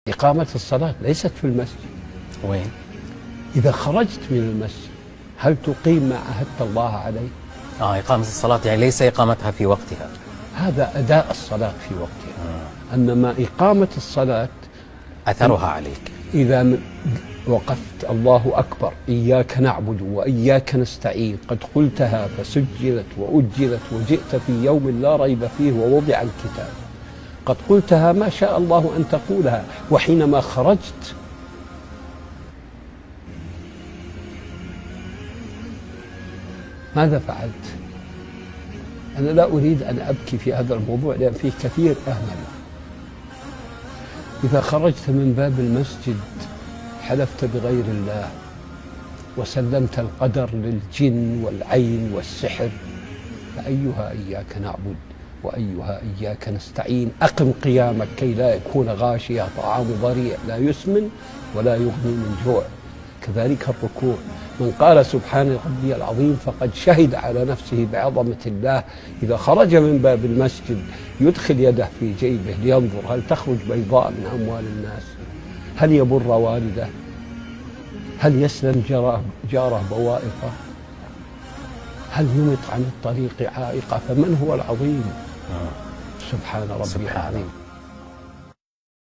إقامة الصلاة ليست في المسجد. وين؟ إذا خرجت من المسجد هل تقيم ما عهدت الله عليه؟ إقامة الصلاة يعني ليس إقامتها في وقتها. هذا أداء الصلاة في وقتها. أنما إقامة الصلاة أثرها عليك. إذا وقفت الله أكبر إياك نعبد وإياك نستعين قد قلتها فسجلت وأجلت وجئت في يوم لا ريب فيه ووضع الكتاب، قد قلتها ما شاء الله أن تقولها، وحينما خرجت ماذا فعلت؟ أنا لا أريد أن أبكي في هذا الموضوع لأن فيه كثير أهمل. إذا خرجت من باب المسجد حلفت بغير الله وسلمت القدر للجن والعين والسحر، فأيها إياك نعبد وأيها إياك نستعين. أقم قيامك كي لا يكون غاشية طعام ضريع لا يسمن ولا يغني من جوع. كذلك الركوع، من قال سبحان ربي العظيم فقد شهد على نفسه بعظمة الله. إذا خرج من باب المسجد يدخل يده في جيبه لينظر هل تخرج بيضاء من أموال الناس، هل يبر والده، هل يسلم جاره بوائقه، هل يمط عن الطريق عائقه. فمن هو العظيم؟ سبحان ربي العظيم.